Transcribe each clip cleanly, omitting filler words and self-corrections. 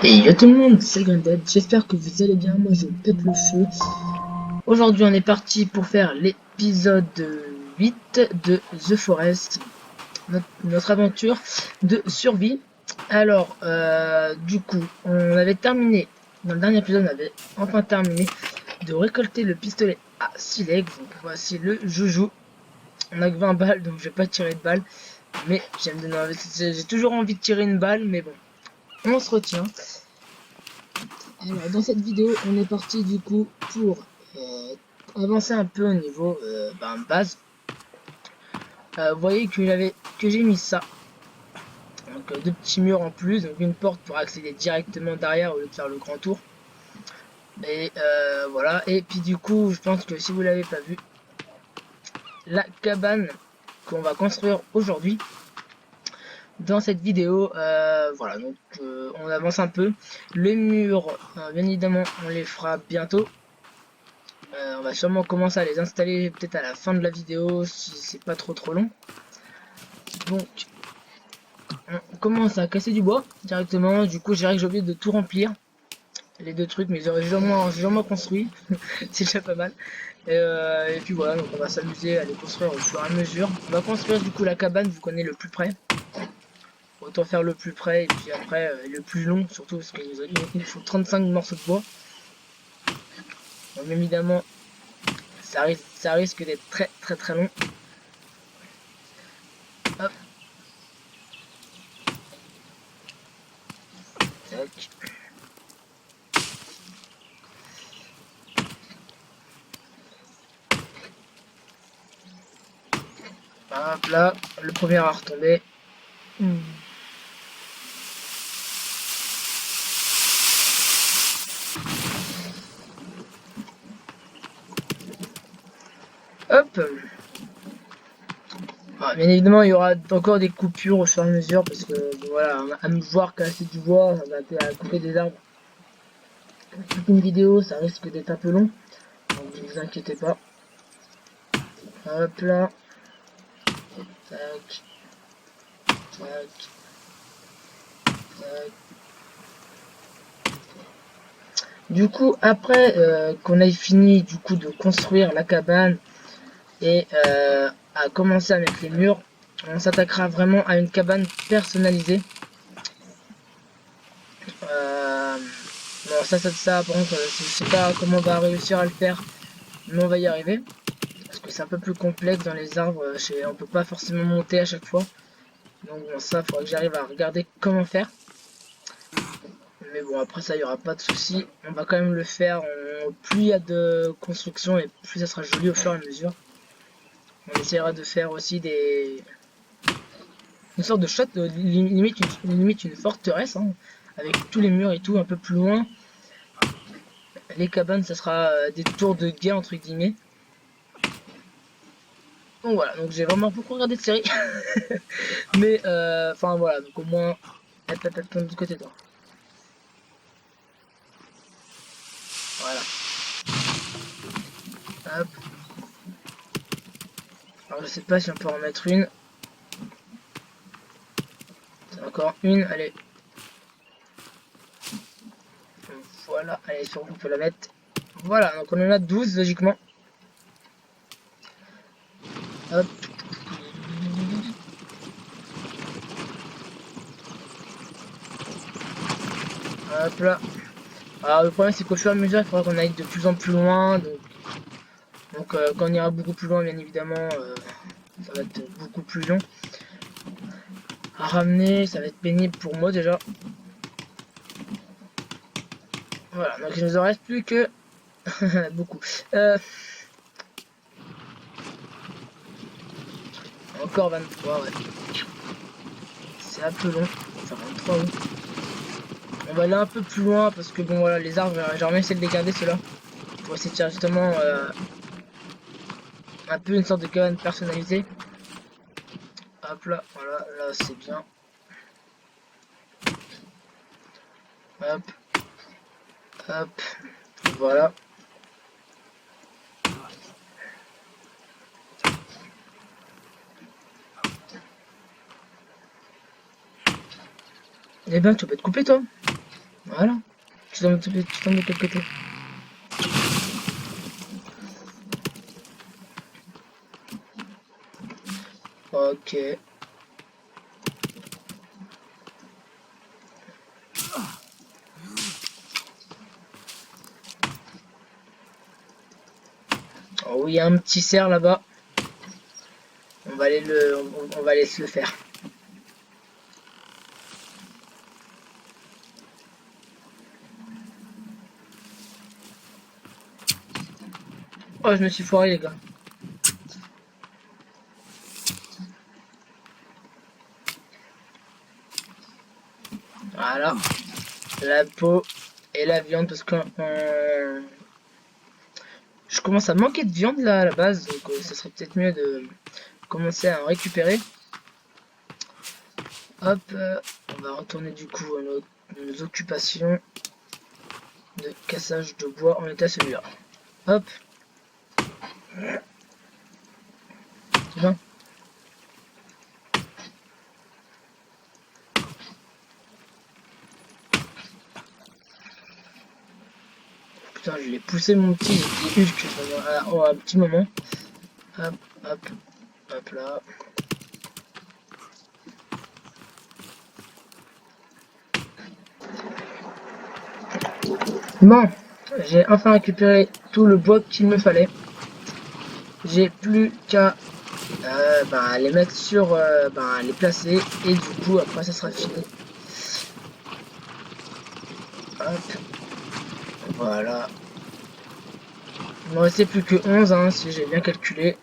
Et yo tout le monde, c'est Grandad, j'espère que vous allez bien, moi je pète le feu. Aujourd'hui on est parti pour faire l'épisode 8 de The Forest, notre aventure de survie. Alors, du coup, on avait terminé, dans le dernier épisode on avait enfin terminé de récolter le pistolet à silex. Donc voici le joujou. On a que 20 balles donc je vais pas tirer de balles, mais j'ai toujours envie de tirer une balle, mais bon, on se retient. Alors, dans cette vidéo, on est parti du coup pour avancer un peu au niveau base. Vous voyez que j'ai mis ça. Donc, deux petits murs en plus, donc une porte pour accéder directement derrière au lieu de faire le grand tour. Et voilà. Et puis du coup, je pense que si vous l'avez pas vu, la cabane qu'on va construire aujourd'hui dans cette vidéo, voilà. Donc, on avance un peu. Les murs, bien évidemment, on les fera bientôt. On va sûrement commencer à les installer peut-être à la fin de la vidéo si c'est pas trop long. Donc on commence à casser du bois directement. Du coup j'ai oublié de tout remplir les deux trucs, mais j'aurais sûrement construit. C'est déjà pas mal. Et puis voilà, donc on va s'amuser à les construire au fur et à mesure. On va construire du coup la cabane, vous connaissez le plus près. Autant faire le plus près et puis après le plus long, surtout parce qu'il faut 35 morceaux de bois. Donc évidemment ça risque d'être très long. Hop, tac. Hop là, le premier à retomber. Hop. Ah, bien évidemment, il y aura encore des coupures au fur et à mesure parce que bon, voilà, à me voir casser du bois, ça va à couper des arbres. Toute une vidéo, ça risque d'être un peu long, donc ne vous inquiétez pas. Hop là, tac, tac, tac. Du coup, après qu'on ait fini du coup de construire la cabane et à commencer à mettre les murs, on s'attaquera vraiment à une cabane personnalisée. Non, ça, par contre, je sais pas comment on va réussir à le faire, mais on va y arriver. Parce que c'est un peu plus complexe dans les arbres, on peut pas forcément monter à chaque fois. Donc bon, ça, faudra que j'arrive à regarder comment faire. Mais bon, après ça, il y aura pas de souci. On va quand même le faire. Plus il y a de construction et plus ça sera joli au fur et à mesure. On essaiera de faire aussi une sorte de château, limite une forteresse, hein, avec tous les murs et tout, un peu plus loin. Les cabanes, ça sera des tours de guet entre guillemets. Donc voilà, donc j'ai vraiment beaucoup regardé de séries. Mais enfin voilà, donc au moins. Hop, hop, hop, de l'autre côté toi. Voilà. Hop. Alors je sais pas si on peut en mettre une. Encore une, allez. Voilà, allez, sur vous, on peut la mettre. Voilà, donc on en a 12 logiquement. Hop. Hop là. Alors le problème c'est qu'au fur et à mesure, il faudra qu'on aille de plus en plus loin. Donc quand on ira beaucoup plus loin, bien évidemment, ça va être beaucoup plus long à ramener. Ça va être pénible pour moi déjà. Voilà, donc il nous en reste plus que beaucoup. Encore 23, ouais. C'est un peu long. Enfin 23, oui. On va aller un peu plus loin parce que bon voilà, les arbres, j'aimerais essayer de les garder ceux-là. Pour essayer de faire justement un peu une sorte de cabane personnalisée. Hop là, voilà, là c'est bien. Hop, hop, voilà. Eh ben, tu peux te couper toi. Voilà. Tu tombes de quel côté? Ok. Oh oui, il y a un petit cerf là-bas. On va aller on va aller se le faire. Oh, je me suis foiré, les gars. Voilà. La peau et la viande, parce que je commence à manquer de viande là à la base, donc ça serait peut-être mieux de commencer à en récupérer. Hop, on va retourner du coup à nos occupations de cassage de bois. On était à celui-là. Hop. C'est bon. Putain, je l'ai poussé mon petit Hulk un petit moment. Hop, hop, hop là. Bon, j'ai enfin récupéré tout le bois qu'il me fallait. J'ai plus qu'à les mettre sur, les placer et du coup après ça sera fini. Hop, voilà. Il me restait plus que 11 hein, si j'ai bien calculé.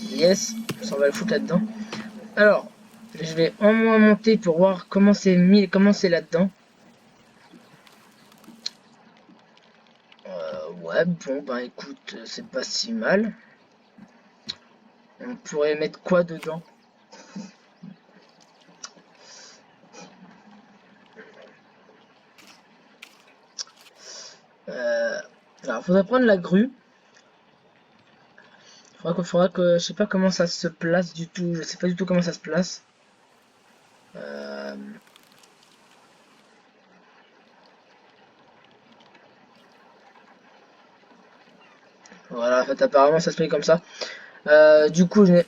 Yes, ça on va le foutre là-dedans. Alors, je vais en moins monter pour voir comment c'est mis, comment c'est là-dedans. Ouais, bon, bah écoute, c'est pas si mal. On pourrait mettre quoi dedans? Alors, faudrait prendre la grue. Faudra que, je sais pas comment ça se place du tout. Je sais pas du tout comment ça se place. Voilà, en fait, apparemment, ça se met comme ça. Du coup, je n'ai...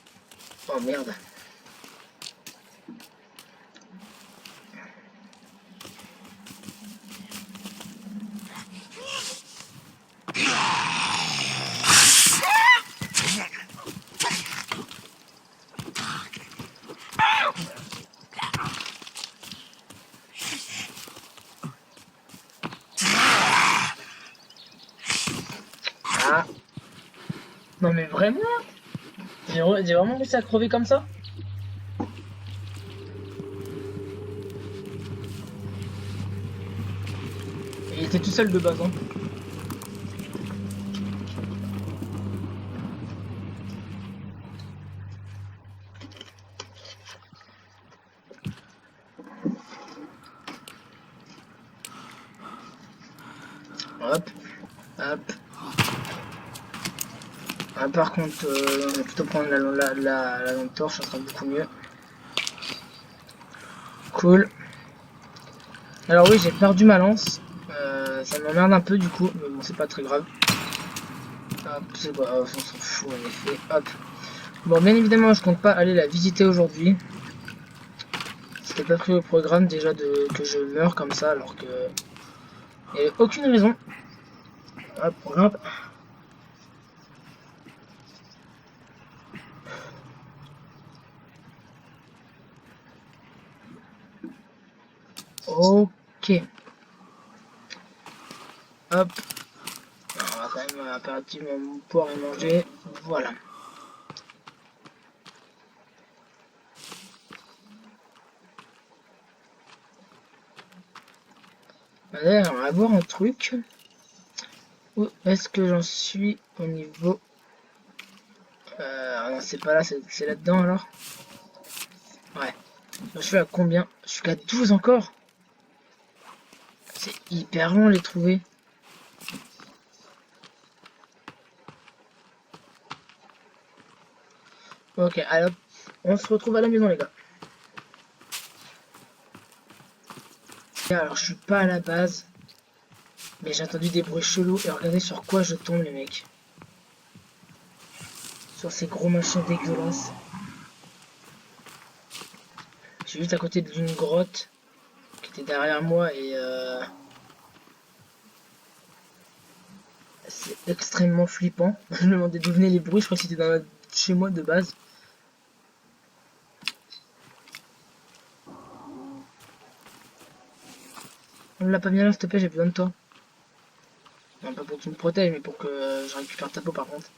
Oh merde. Ah. Non mais vraiment? J'ai vraiment réussi à crever comme ça? Et il était tout seul de base, hein. Hop, hop. Ah, par contre, on va plutôt prendre la lampe torche, ça sera beaucoup mieux. Cool. Alors oui, j'ai perdu ma lance. Ça m'emmerde un peu du coup, mais bon, c'est pas très grave. Hop, c'est quoi? Oh, on s'en fout en effet. Hop. Bon, bien évidemment, je compte pas aller la visiter aujourd'hui. C'était pas pris au programme déjà que je meure comme ça, alors que... Il n'y avait aucune raison. Hop, on grimpe. Ok. Hop. Alors, on va quand même impérativement pouvoir y manger. Voilà. Allez, on va voir un truc. Où est-ce que j'en suis au niveau... Ah non, c'est pas là, c'est là-dedans alors. Ouais. Je suis à combien? Je suis qu'à 12 encore. C'est hyper long les trouver. Ok, alors, on se retrouve à la maison, les gars. Alors, je suis pas à la base, mais j'ai entendu des bruits chelous et regardez sur quoi je tombe, les mecs. Sur ces gros machins dégueulasses. Je suis juste à côté d'une grotte qui était derrière moi et c'est extrêmement flippant. Je me demandais d'où venaient les bruits, je crois que c'était chez moi de base. On l'a pas bien là, s'il te plaît, j'ai besoin de toi. Non, pas pour que tu me protèges, mais pour que je récupère ta peau par contre.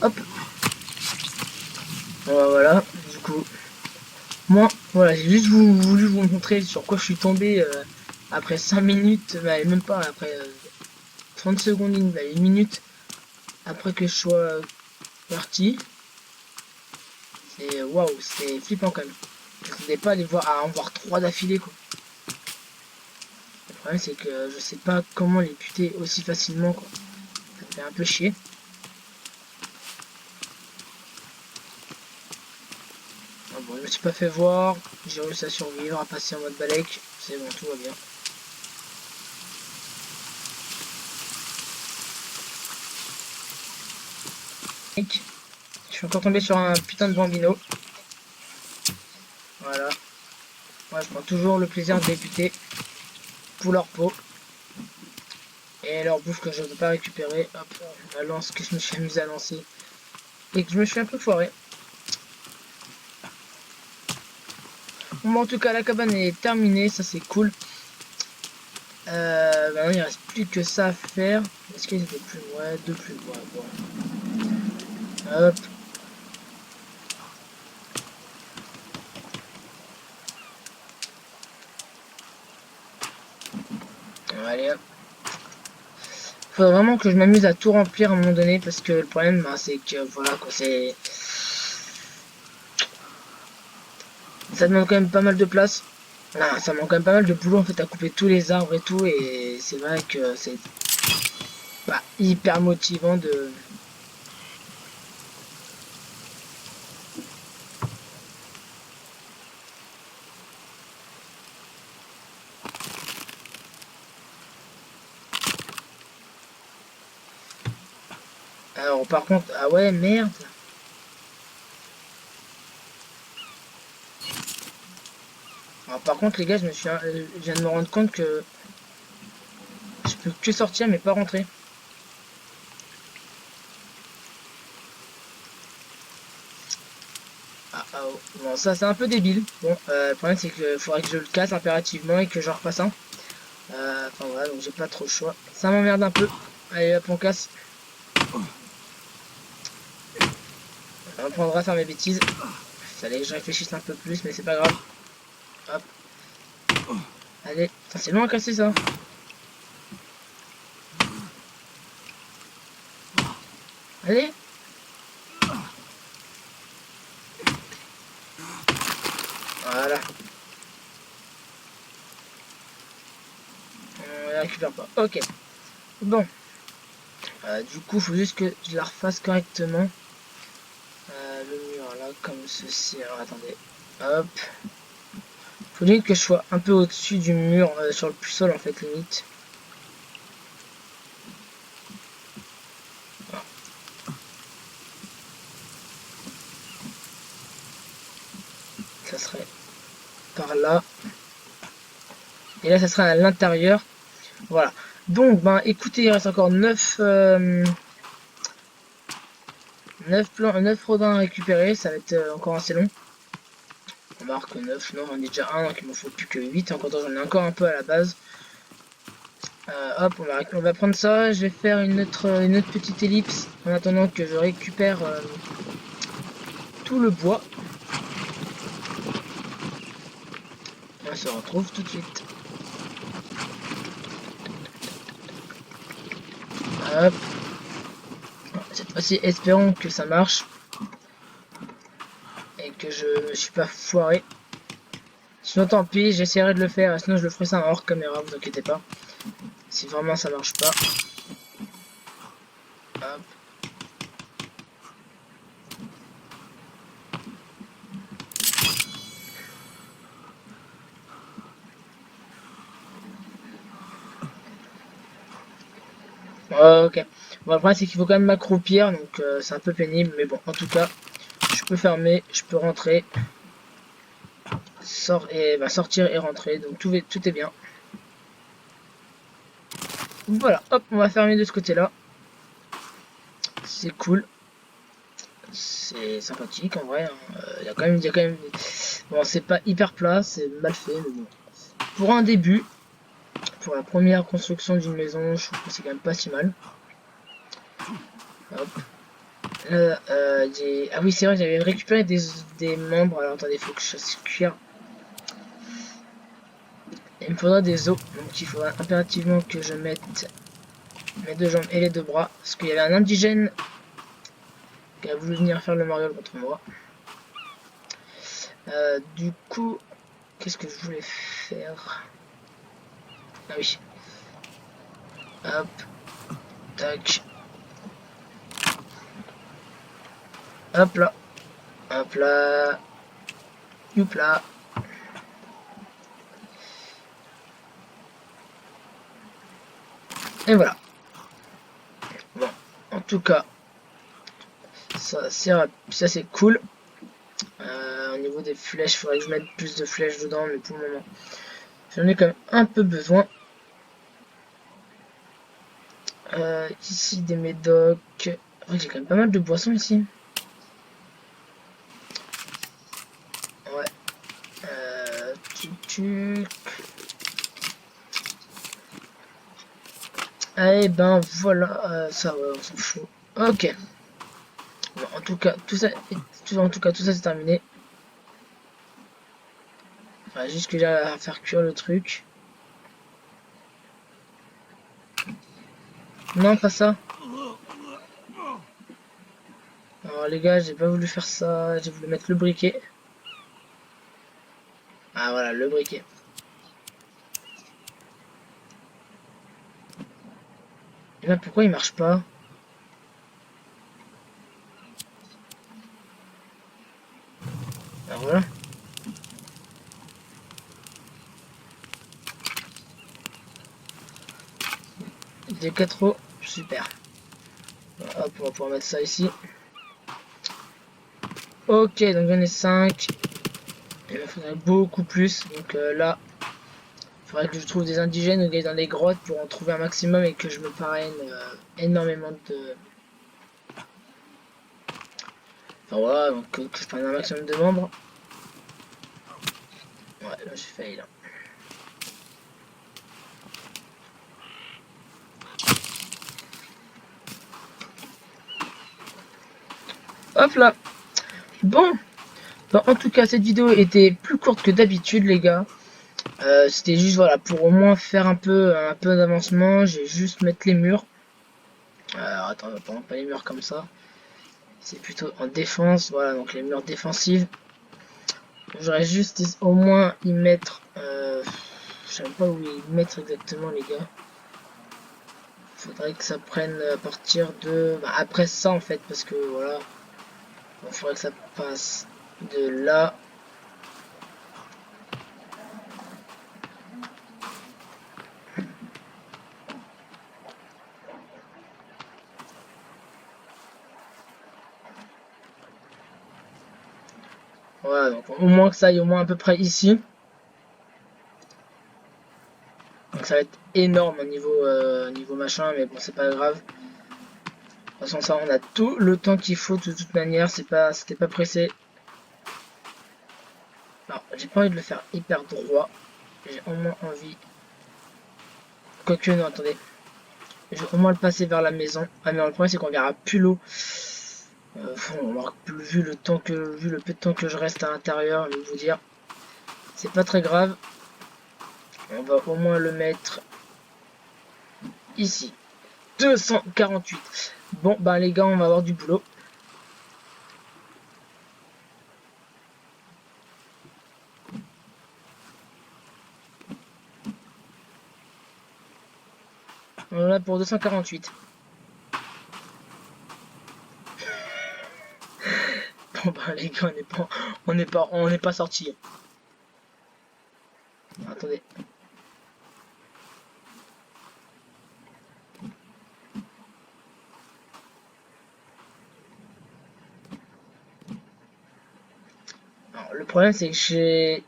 Hop. Voilà, du coup. Moi, voilà, j'ai juste voulu vous montrer sur quoi je suis tombé après 5 minutes, bah, même pas, après 30 secondes, une minute après que je sois parti. C'est waouh, c'est flippant quand même. Je m'attendais pas à en voir 3 d'affilée quoi. Le problème c'est que je sais pas comment les buter aussi facilement quoi. Ça me fait un peu chier. Ah bon, je me suis pas fait voir, j'ai réussi à survivre, à passer en mode balèque, c'est bon, tout va bien. Je suis encore tombé sur un putain de bambino. Voilà. Moi je prends toujours le plaisir de les buter pour leur peau. Et leur bouffe que je ne peux pas récupérer. Hop, la lance que je me suis amusé à lancer. Et que je me suis un peu foiré. Bon, en tout cas, la cabane est terminée, ça c'est cool. Maintenant, il reste plus que ça à faire. Est-ce qu'il y a des plus? Ouais, deux plus. Ouais, bon. Hop. Allez, hop. Faut vraiment que je m'amuse à tout remplir à un moment donné parce que le problème, bah, c'est que voilà quoi, c'est. Ça demande quand même pas mal de place. Là, ça manque quand même pas mal de boulot en fait à couper tous les arbres et tout. Et c'est vrai que c'est pas hyper motivant de. Alors par contre, ah ouais, merde. Alors, par contre les gars, je viens de me rendre compte que je peux que sortir mais pas rentrer. Ah, ah, oh. Bon, ça c'est un peu débile. Bon, le problème c'est qu'il faudrait que je le casse impérativement et que je refasse un. Enfin voilà, donc j'ai pas trop le choix. Ça m'emmerde un peu. Allez hop, on casse. On prendra à faire mes bêtises. Fallait que je réfléchisse un peu plus, mais c'est pas grave. Hop. Allez, c'est long à casser ça. Allez. Voilà. On la récupère pas. Ok. Bon. Du coup, faut juste que je la refasse correctement. Le mur là, comme ceci. Alors attendez. Hop. Faut limite que je sois un peu au-dessus du mur, sur le sol en fait, limite. Ça serait par là. Et là, ça sera à l'intérieur. Voilà. Donc, ben, écoutez, il reste encore 9 9 rodins à récupérer. Ça va être encore assez long. On marque 9. Non, on est déjà 1, donc il me faut plus que 8. Encore j'en ai encore un peu à la base. Hop, on va prendre ça. Je vais faire une autre petite ellipse en attendant que je récupère tout le bois. On se retrouve tout de suite. Hop. Aussi, espérons que ça marche et que je me suis pas foiré. Sinon tant pis, j'essaierai de le faire, sinon je le ferai ça en hors caméra, vous inquiétez pas. Si vraiment ça marche pas. Hop. Ok. Bon, le problème c'est qu'il faut quand même m'accroupir, donc c'est un peu pénible, mais bon, en tout cas, je peux fermer, je peux rentrer, sortir et rentrer, donc tout est bien. Voilà, hop, on va fermer de ce côté-là. C'est cool. C'est sympathique en vrai. Il y a quand même. Bon, c'est pas hyper plat, c'est mal fait, mais bon. Pour un début, pour la première construction d'une maison, je trouve que c'est quand même pas si mal. Hop. Ah oui, c'est vrai, j'avais récupéré des membres. Alors attendez, il faut que je fasse cuire. Il me faudra des os, donc il faudra impérativement que je mette mes deux jambes et les deux bras. Parce qu'il y avait un indigène qui a voulu venir faire le mariole contre moi. Du coup, qu'est-ce que je voulais faire? Ah oui. Hop. Tac. Hop là. Hop là. Youp là. Et voilà. Bon. En tout cas, ça c'est cool. Au niveau des flèches, il faudrait que je mette plus de flèches dedans, mais pour le moment, j'en ai quand même un peu besoin. Ici, des médocs. Oh, j'ai quand même pas mal de boissons ici. Ouais. Tuc. Eh ben voilà, ça va, on s'en fout. Ok. Bon, en tout cas, tout ça c'est terminé. Enfin, juste que j'ai à faire cuire le truc. Non, pas ça. Alors les gars, j'ai pas voulu faire ça, j'ai voulu mettre le briquet. Ah voilà, le briquet. Et là, pourquoi il marche pas? Ah voilà. Des 4 os, super. Voilà, hop, on va pouvoir mettre ça ici. Ok, donc j'en ai 5. Il me faudrait beaucoup plus. Donc là, il faudrait que je trouve des indigènes ou des dans des grottes pour en trouver un maximum et que je me parraine énormément de... Enfin voilà, donc que je prenne un maximum de membres. Ouais, là j'ai failli là. Hop là. Bon. Bon, en tout cas, cette vidéo était plus courte que d'habitude, les gars. C'était juste voilà pour au moins faire un peu d'avancement. J'ai juste mettre les murs. Alors attends, pas les murs comme ça. C'est plutôt en défense. Voilà, donc les murs défensifs. J'aurais juste au moins y mettre. Je sais pas où y mettre exactement, les gars. Faudrait que ça prenne à partir de. Bah, après ça en fait, parce que voilà. Il faudrait que ça passe de là. Voilà, donc au moins que ça aille au moins à peu près ici. Donc ça va être énorme au niveau machin, mais bon, c'est pas grave. De toute façon, ça, on a tout le temps qu'il faut de toute manière. C'était pas pressé. Alors, j'ai pas envie de le faire hyper droit. J'ai au moins envie. Quoique, non, attendez. Je vais au moins le passer vers la maison. Ah, mais le problème, c'est qu'on verra plus l'eau. On aura plus vu vu le peu de temps que je reste à l'intérieur, je vais vous dire. C'est pas très grave. On va au moins le mettre ici. 248. Bon, bah les gars, on va avoir du boulot. On en a pour 248. Bon bah les gars, on n'est pas sorti. Attendez. Alors, le problème c'est que j'ai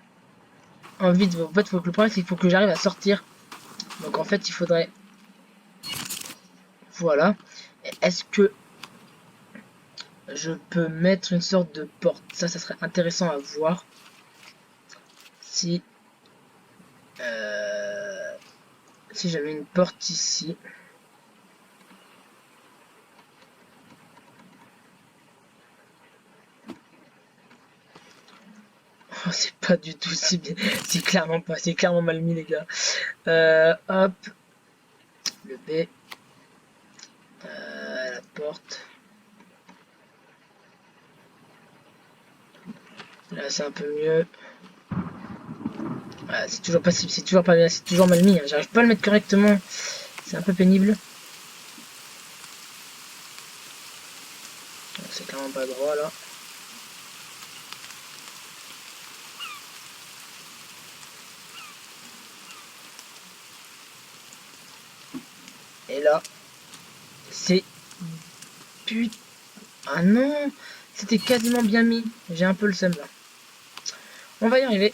envie de... En fait, le problème c'est qu'il faut que j'arrive à sortir. Donc en fait, il faudrait... Voilà. Est-ce que je peux mettre une sorte de porte? Ça serait intéressant à voir. Si... si j'avais une porte ici. Oh, c'est pas du tout si bien. C'est clairement pas. C'est clairement mal mis, les gars. Hop. Le B. La porte. Là, c'est un peu mieux. Voilà, c'est toujours pas si, c'est toujours pas bien, c'est toujours mal mis. Hein. J'arrive pas à le mettre correctement. C'est un peu pénible. C'est clairement pas droit là. Et là, c'est... Putain... Ah non, c'était quasiment bien mis. J'ai un peu le seum là. On va y arriver.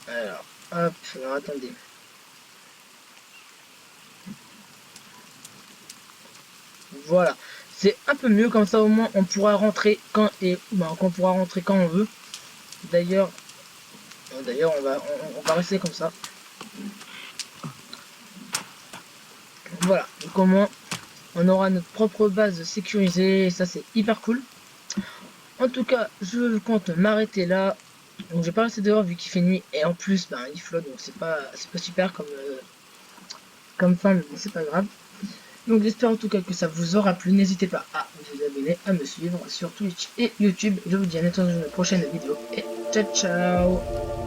Alors, hop, alors attendez. Voilà, c'est un peu mieux comme ça au moins on pourra rentrer quand on veut. D'ailleurs, on va rester comme ça. Voilà, donc au moins on aura notre propre base sécurisée, et ça c'est hyper cool. En tout cas, je compte m'arrêter là. Donc je vais pas rester dehors vu qu'il fait nuit et en plus ben, il flotte, donc c'est pas super comme fin, mais bon c'est pas grave. Donc j'espère en tout cas que ça vous aura plu. N'hésitez pas à vous abonner, à me suivre sur Twitch et YouTube. Je vous dis à bientôt dans une prochaine vidéo et ciao ciao.